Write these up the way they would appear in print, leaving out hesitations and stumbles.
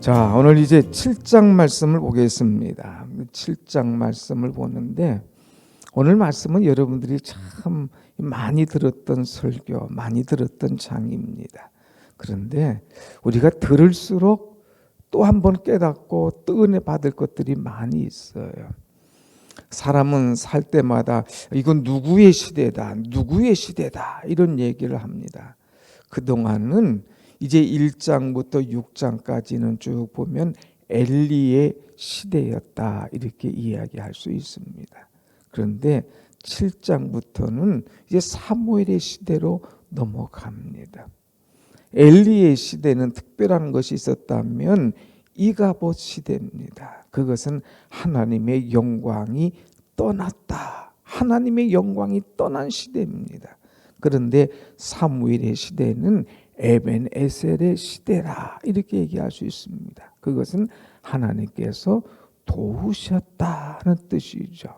자, 오늘 이제 7장 말씀을 보겠습니다. 7장 말씀을 보는데 오늘 말씀은 여러분들이 참 많이 들었던 설교, 많이 들었던 장입니다. 그런데 우리가 들을수록 또 한 번 깨닫고 또 은혜 받을 것들이 많이 있어요. 사람은 살 때마다 이건 누구의 시대다, 누구의 시대다 이런 얘기를 합니다. 그동안은 이제 1장부터 6장까지는 쭉 보면 엘리의 시대였다 이렇게 이야기할 수 있습니다. 그런데 7장부터는 이제 사무엘의 시대로 넘어갑니다. 엘리의 시대는 특별한 것이 있었다면 이가봇 시대입니다. 그것은 하나님의 영광이 떠났다. 하나님의 영광이 떠난 시대입니다. 그런데 사무엘의 시대는 에벤에셀의 시대라 이렇게 얘기할 수 있습니다. 그것은 하나님께서 도우셨다는 뜻이죠.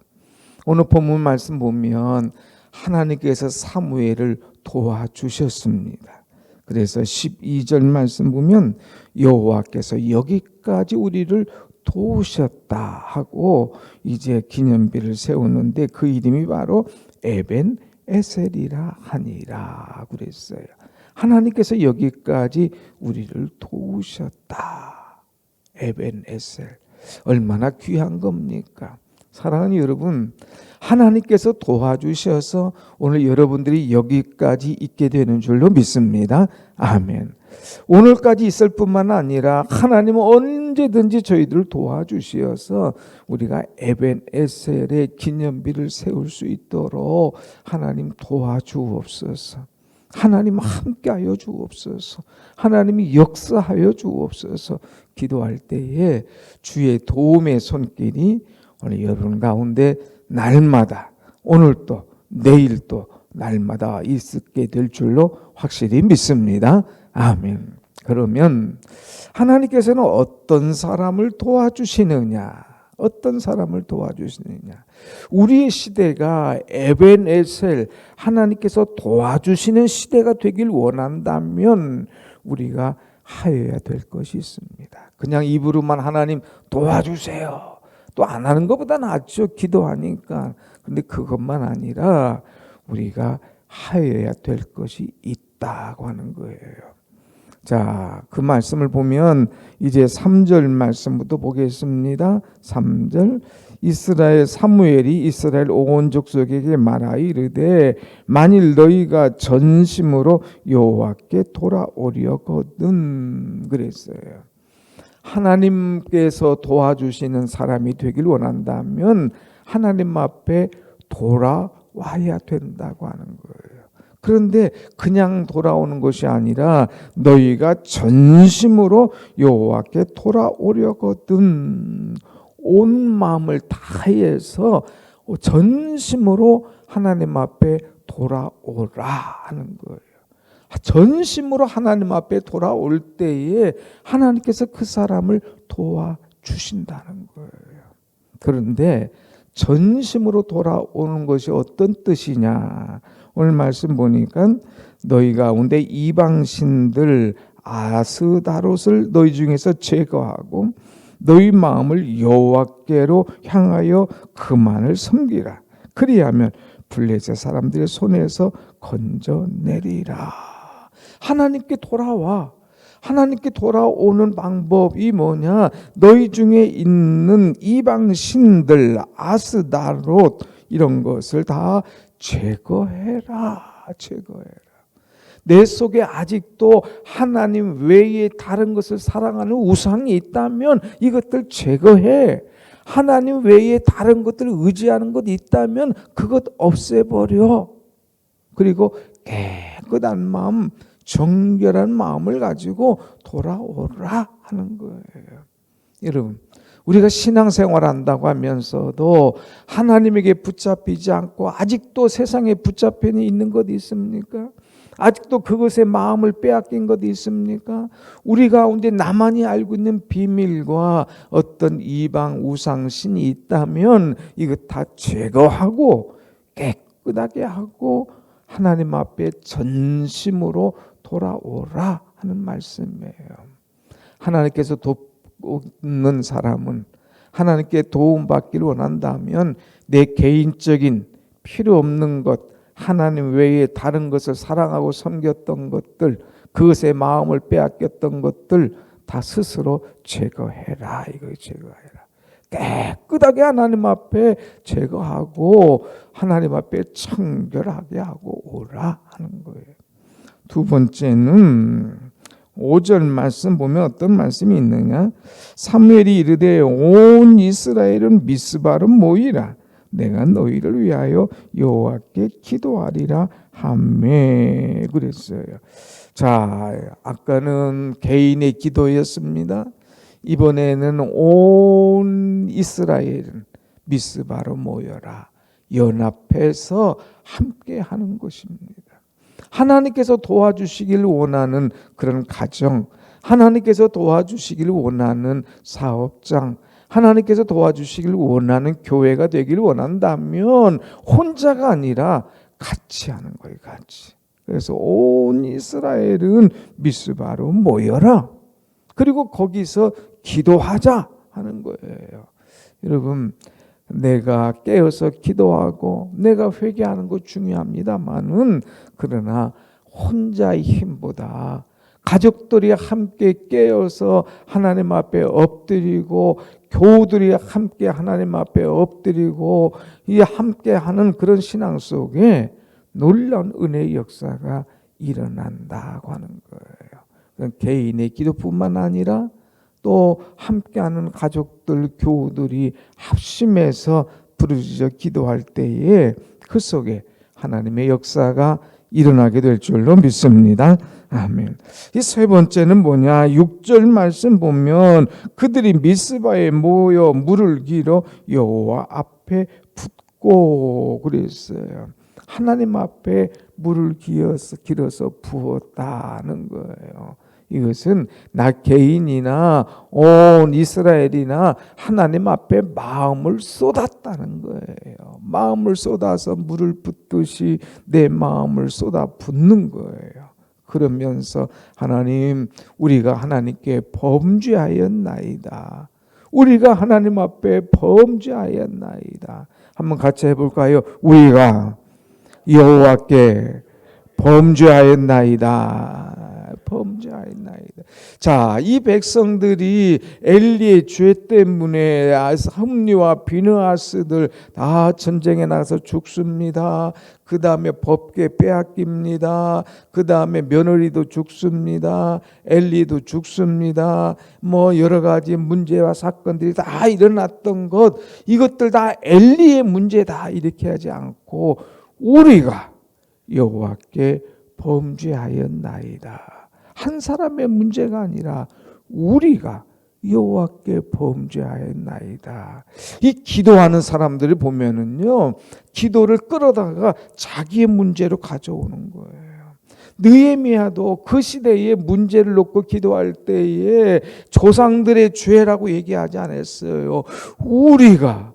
오늘 본문 말씀 보면 하나님께서 사무엘을 도와주셨습니다. 그래서 12절 말씀 보면 여호와께서 여기까지 우리를 도우셨다 하고 이제 기념비를 세우는데 그 이름이 바로 에벤에셀이라 하니라 그랬어요. 하나님께서 여기까지 우리를 도우셨다. 에벤에셀. 얼마나 귀한 겁니까? 사랑하는 여러분, 하나님께서 도와주셔서 오늘 여러분들이 여기까지 있게 되는 줄로 믿습니다. 아멘. 오늘까지 있을 뿐만 아니라 하나님은 언제든지 저희들을 도와주셔서 우리가 에벤에셀의 기념비를 세울 수 있도록 하나님 도와주옵소서. 하나님 함께하여 주옵소서. 하나님이 역사하여 주옵소서. 기도할 때에 주의 도움의 손길이 오늘 여러분 가운데 날마다 오늘도 내일도 날마다 있게 될 줄로 확실히 믿습니다. 아멘. 그러면 하나님께서는 어떤 사람을 도와주시느냐? 어떤 사람을 도와주시느냐? 우리의 시대가 에벤에셀 하나님께서 도와주시는 시대가 되길 원한다면 우리가 하여야 될 것이 있습니다. 그냥 입으로만 하나님 도와주세요. 또 안 하는 것보다 낫죠. 기도하니까. 그런데 그것만 아니라 우리가 하여야 될 것이 있다고 하는 거예요. 자, 그 말씀을 보면 이제 3절 말씀부터 보겠습니다. 3절 이스라엘 사무엘이 이스라엘 온 족속에게 말하이르되 만일 너희가 전심으로 여호와께 돌아오려거든 그랬어요. 하나님께서 도와주시는 사람이 되길 원한다면 하나님 앞에 돌아와야 된다고 하는 거예요. 그런데 그냥 돌아오는 것이 아니라 너희가 전심으로 여호와께 돌아오려거든 온 마음을 다해서 전심으로 하나님 앞에 돌아오라 하는 거예요. 전심으로 하나님 앞에 돌아올 때에 하나님께서 그 사람을 도와주신다는 거예요. 그런데 전심으로 돌아오는 것이 어떤 뜻이냐? 오늘 말씀 보니까 너희 가운데 이방신들 아스다롯을 너희 중에서 제거하고 너희 마음을 여호와께로 향하여 그만을 섬기라. 그리하면 블레셋 사람들의 손에서 건져내리라. 하나님께 돌아와. 하나님께 돌아오는 방법이 뭐냐? 너희 중에 있는 이방신들 아스다롯 이런 것을 다 제거해라. 제거해라. 내 속에 아직도 하나님 외에 다른 것을 사랑하는 우상이 있다면 이것들 제거해. 하나님 외에 다른 것들을 의지하는 것이 있다면 그것 없애버려. 그리고 깨끗한 마음, 정결한 마음을 가지고 돌아오라 하는 거예요. 여러분, 우리가 신앙생활 한다고 하면서도 하나님에게 붙잡히지 않고 아직도 세상에 붙잡혀 있는 것 있습니까? 아직도 그것에 마음을 빼앗긴 것 있습니까? 우리 가운데 나만이 알고 있는 비밀과 어떤 이방 우상신이 있다면 이것 다 제거하고 깨끗하게 하고 하나님 앞에 전심으로 돌아오라 하는 말씀이에요. 하나님께서 없는 사람은 하나님께 도움받기를 원한다면 내 개인적인 필요 없는 것, 하나님 외에 다른 것을 사랑하고 섬겼던 것들, 그것에 마음을 빼앗겼던 것들 다 스스로 제거해라. 이거 제거해라. 깨끗하게 하나님 앞에 제거하고 하나님 앞에 청결하게 하고 오라 하는 거예요. 두 번째는 5절 말씀 보면 어떤 말씀이 있느냐? 사무엘이 이르되 온 이스라엘은 미스바로 모이라. 내가 너희를 위하여 여호와께 기도하리라 하매 그랬어요. 자, 아까는 개인의 기도였습니다. 이번에는 온 이스라엘은 미스바로 모여라. 연합해서 함께 하는 것입니다. 하나님께서 도와주시길 원하는 그런 가정, 하나님께서 도와주시길 원하는 사업장, 하나님께서 도와주시길 원하는 교회가 되길 원한다면 혼자가 아니라 같이 하는 거예요. 같이. 그래서 온 이스라엘은 미스바로 모여라. 그리고 거기서 기도하자 하는 거예요. 여러분, 내가 깨어서 기도하고 내가 회개하는 거 중요합니다만은 그러나 혼자의 힘보다 가족들이 함께 깨어서 하나님 앞에 엎드리고 교우들이 함께 하나님 앞에 엎드리고 이 함께하는 그런 신앙 속에 놀라운 은혜의 역사가 일어난다고 하는 거예요. 개인의 기도뿐만 아니라 또 함께하는 가족들, 교우들이 합심해서 부르짖어 기도할 때에 그 속에 하나님의 역사가 일어나게 될 줄로 믿습니다. 아멘. 이 세 번째는 뭐냐? 6절 말씀 보면 그들이 미스바에 모여 물을 길어 여호와 앞에 붓고 그랬어요. 하나님 앞에 물을 길어서 부었다는 거예요. 이것은 나 개인이나 온 이스라엘이나 하나님 앞에 마음을 쏟았다는 거예요. 마음을 쏟아서 물을 붓듯이 내 마음을 쏟아 붓는 거예요. 그러면서 하나님, 우리가 하나님께 범죄하였나이다. 우리가 하나님 앞에 범죄하였나이다. 한번 같이 해볼까요? 우리가 여호와께 범죄하였나이다. 범죄하였나이다. 자, 이 백성들이 엘리의 죄 때문에 홈리와 비느하스들 다 전쟁에 나가서 죽습니다. 그 다음에 법궤 빼앗깁니다. 그 다음에 며느리도 죽습니다. 엘리도 죽습니다. 뭐 여러 가지 문제와 사건들이 다 일어났던 것, 이것들 다 엘리의 문제다 이렇게 하지 않고 우리가 여호와께 범죄하였나이다. 한 사람의 문제가 아니라 우리가 여호와께 범죄하였나이다. 이 기도하는 사람들을 보면은요, 기도를 끌어다가 자기의 문제로 가져오는 거예요. 느헤미야도 그 시대의 문제를 놓고 기도할 때에 조상들의 죄라고 얘기하지 않았어요. 우리가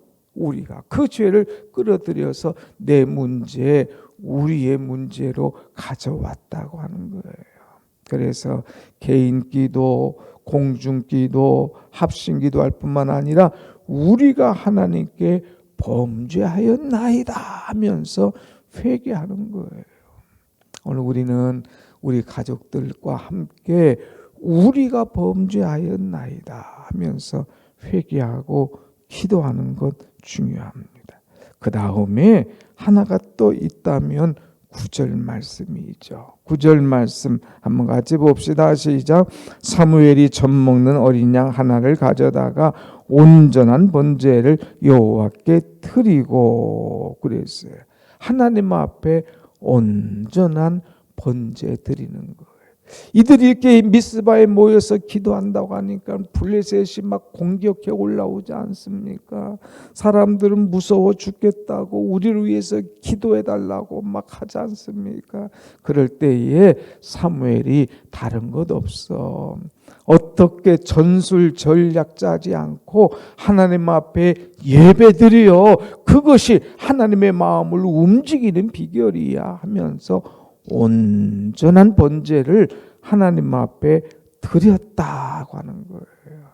그 죄를 끌어들여서 내 문제, 우리의 문제로 가져왔다고 하는 거예요. 그래서 개인 기도, 공중 기도, 합심 기도할 뿐만 아니라 우리가 하나님께 범죄하였나이다 하면서 회개하는 거예요. 오늘 우리는 우리 가족들과 함께 우리가 범죄하였나이다 하면서 회개하고 기도하는 것 중요합니다. 그 다음에 하나가 또 있다면 9절 말씀이죠. 9절 말씀 한번 같이 봅시다. 시작. 사무엘이 젖 먹는 어린 양 하나를 가져다가 온전한 번제를 여호와께 드리고 그랬어요. 하나님 앞에 온전한 번제 드리는 거예요. 이들이 이렇게 미스바에 모여서 기도한다고 하니까 블레셋이 막 공격해 올라오지 않습니까? 사람들은 무서워 죽겠다고 우리를 위해서 기도해 달라고 막 하지 않습니까? 그럴 때에 사무엘이 다른 것 없어. 어떻게 전술 전략 짜지 않고 하나님 앞에 예배드려, 그것이 하나님의 마음을 움직이는 비결이야 하면서 온전한 번제를 하나님 앞에 드렸다고 하는 거예요.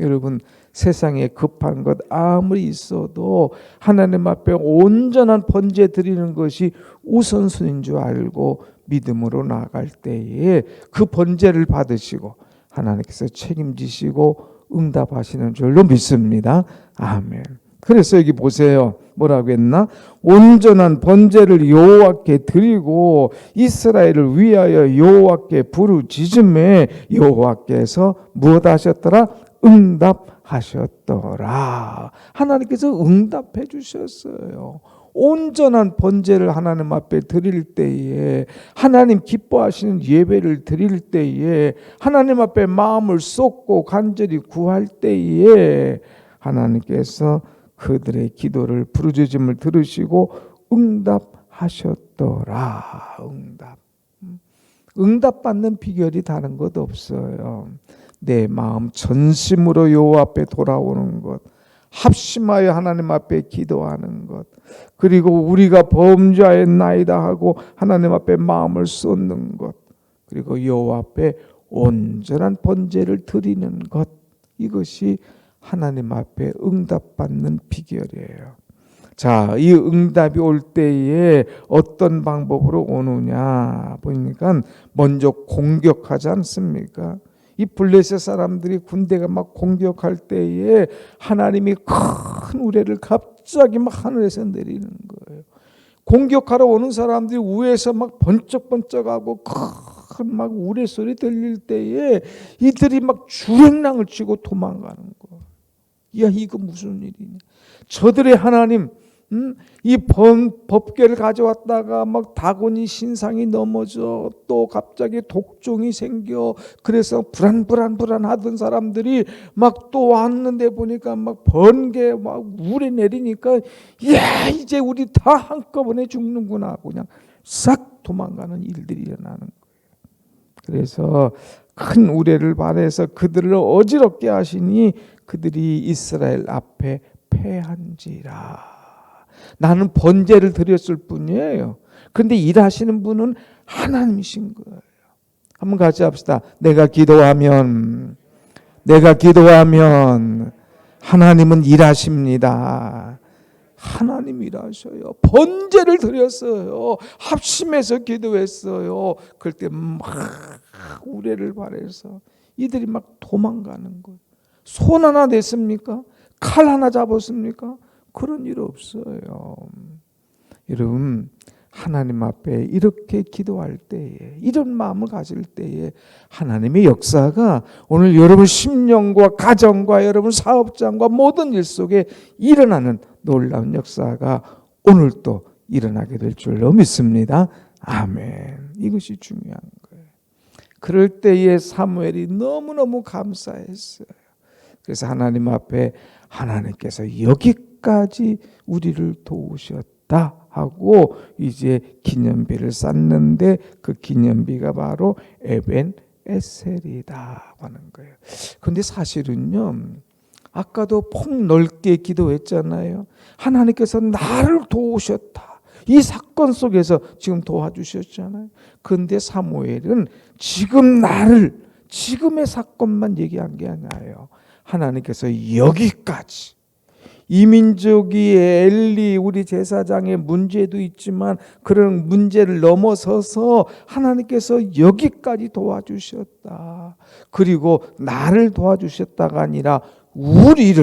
여러분, 세상에 급한 것 아무리 있어도 하나님 앞에 온전한 번제 드리는 것이 우선순위인 줄 알고 믿음으로 나아갈 때에 그 번제를 받으시고 하나님께서 책임지시고 응답하시는 줄로 믿습니다. 아멘. 그래서 여기 보세요. 뭐라고 했나? 온전한 번제를 여호와께 드리고 이스라엘을 위하여 여호와께 부르짖음에 여호와께서 무엇 하셨더라? 응답하셨더라. 하나님께서 응답해 주셨어요. 온전한 번제를 하나님 앞에 드릴 때에, 하나님 기뻐하시는 예배를 드릴 때에, 하나님 앞에 마음을 쏟고 간절히 구할 때에 하나님께서 그들의 기도를 부르짖음을 들으시고 응답하셨더라. 응답받는 비결이 다른 것 없어요. 내 마음 전심으로 여호와 앞에 돌아오는 것, 합심하여 하나님 앞에 기도하는 것, 그리고 우리가 범죄하였나이다 하고 하나님 앞에 마음을 쏟는 것, 그리고 여호와 앞에 온전한 번제를 드리는 것, 이것이 하나님 앞에 응답받는 비결이에요. 자, 이 응답이 올 때에 어떤 방법으로 오느냐 보니까 먼저 공격하지 않습니까? 이 블레셋 사람들이 군대가 막 공격할 때에 하나님이 큰 우레를 갑자기 막 하늘에서 내리는 거예요. 공격하러 오는 사람들이 위에서 막 번쩍번쩍하고 큰 막 우레 소리 들릴 때에 이들이 막 주행랑을 치고 도망가는 거예요. 야, 이거 무슨 일이냐? 저들의 하나님, 이 법궤를 가져왔다가 막 다곤이 신상이 넘어져, 또 갑자기 독종이 생겨, 그래서 불안하던 사람들이 막 또 왔는데 보니까 막 번개 막 물에 내리니까, 야, 이제 우리 다 한꺼번에 죽는구나. 그냥 싹 도망가는 일들이 일어나는 거예요. 그래서 큰 우레를 발해서 그들을 어지럽게 하시니 그들이 이스라엘 앞에 패한지라. 나는 번제를 드렸을 뿐이에요. 그런데 일하시는 분은 하나님이신 거예요. 한번 같이 합시다. 내가 기도하면 하나님은 일하십니다. 하나님 일하셔요. 번제를 드렸어요. 합심해서 기도했어요. 그럴 때 막 우레를 발해서 이들이 막 도망가는 거예요. 손 하나 냈습니까? 칼 하나 잡았습니까? 그런 일 없어요. 여러분, 하나님 앞에 이렇게 기도할 때에, 이런 마음을 가질 때에 하나님의 역사가 오늘 여러분 심령과 가정과 여러분 사업장과 모든 일 속에 일어나는 놀라운 역사가 오늘 또 일어나게 될 줄로 믿습니다. 아멘. 이것이 중요한 거예요. 그럴 때에 사무엘이 너무너무 감사했어요. 그래서 하나님 앞에 하나님께서 여기까지 우리를 도우셨다 하고 이제 기념비를 쌓는데 그 기념비가 바로 에벤 에셀이다 하는 거예요. 그런데 사실은요, 아까도 폭넓게 기도했잖아요. 하나님께서 나를 도우셨다. 이 사건 속에서 지금 도와주셨잖아요. 그런데 사무엘은 지금의 사건만 얘기한 게 아니에요. 하나님께서 여기까지, 이 민족이 엘리 우리 제사장의 문제도 있지만 그런 문제를 넘어서서 하나님께서 여기까지 도와주셨다. 그리고 나를 도와주셨다가 아니라 우리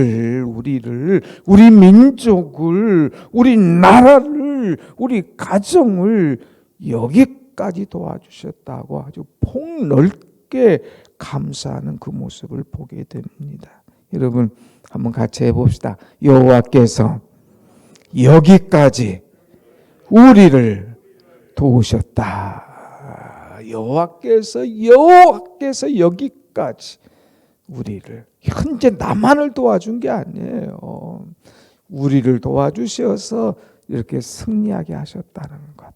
민족을, 우리 나라를, 우리 가정을 여기까지 도와주셨다고 아주 폭넓게 감사하는 그 모습을 보게 됩니다. 여러분, 한번 같이 해봅시다. 여호와께서 여기까지 우리를 도우셨다. 여호와께서 여기까지 우리를, 현재 나만을 도와준 게 아니에요. 우리를 도와주셔서 이렇게 승리하게 하셨다는 것,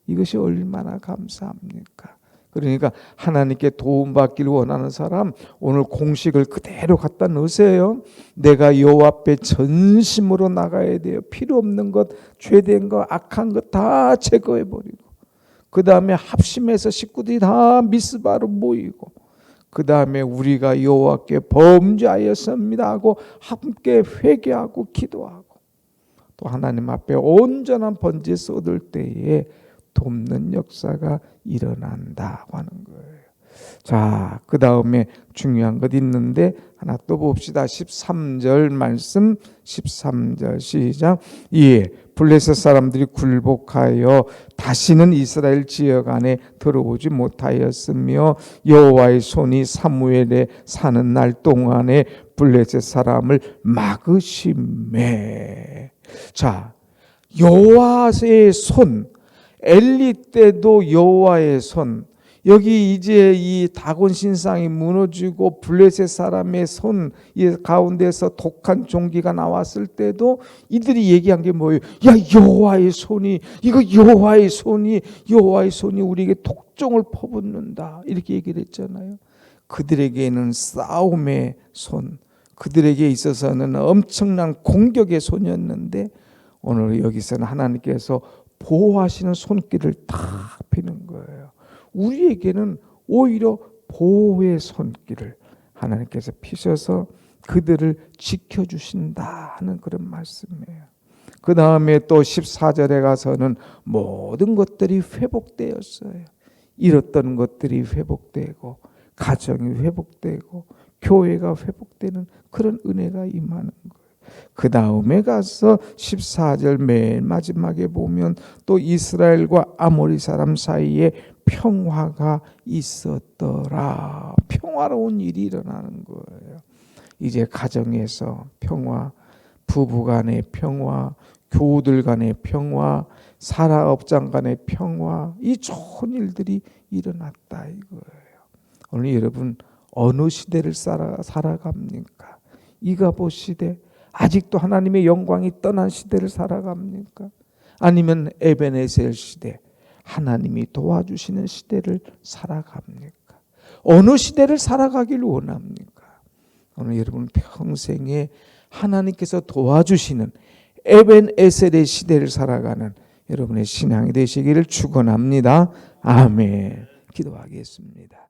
이것이 얼마나 감사합니까? 그러니까 하나님께 도움받기를 원하는 사람, 오늘 공식을 그대로 갖다 넣으세요. 내가 여호와 앞에 전심으로 나가야 돼요. 필요 없는 것, 죄된 것, 악한 것 다 제거해버리고, 그 다음에 합심해서 식구들이 다 미스바로 모이고, 그 다음에 우리가 여호와께 범죄하였습니다 하고 함께 회개하고 기도하고 또 하나님 앞에 온전한 번제 쏟을 때에 돕는 역사가 일어난다고 하는 거예요. 자, 그 다음에 중요한 것 있는데 하나 또 봅시다. 13절 말씀 13절 시작. 예, 블레셋 사람들이 굴복하여 다시는 이스라엘 지역 안에 들어오지 못하였으며 여호와의 손이 사무엘에 사는 날 동안에 블레셋 사람을 막으심에. 자, 여호와의 손, 엘리 때도 여호와의 손, 여기 이제 이 다곤 신상이 무너지고 블레셋 사람의 손 가운데서 독한 종기가 나왔을 때도 이들이 얘기한 게 뭐예요? 야, 여호와의 손이, 이거 여호와의 손이 우리에게 독종을 퍼붓는다, 이렇게 얘기를 했잖아요. 그들에게는 싸움의 손, 그들에게 있어서는 엄청난 공격의 손이었는데 오늘 여기서는 하나님께서 보호하시는 손길을 탁 펴는 거예요. 우리에게는 오히려 보호의 손길을 하나님께서 피셔서 그들을 지켜주신다 하는 그런 말씀이에요. 그 다음에 또 14절에 가서는 모든 것들이 회복되었어요. 잃었던 것들이 회복되고 가정이 회복되고 교회가 회복되는 그런 은혜가 임하는 거예요. 그 다음에 가서 14절 맨 마지막에 보면 또 이스라엘과 아모리 사람 사이에 평화가 있었더라. 평화로운 일이 일어나는 거예요. 이제 가정에서 평화, 부부 간의 평화, 교우들 간의 평화, 사업장 간의 평화, 이 좋은 일들이 일어났다 이거예요. 오늘 여러분 어느 시대를 살아갑니까? 이가봇 시대, 아직도 하나님의 영광이 떠난 시대를 살아갑니까? 아니면 에베네셀 시대, 하나님이 도와주시는 시대를 살아갑니까? 어느 시대를 살아가길 원합니까? 오늘 여러분 평생에 하나님께서 도와주시는 에벤에셀의 시대를 살아가는 여러분의 신앙이 되시기를 축원합니다. 아멘. 기도하겠습니다.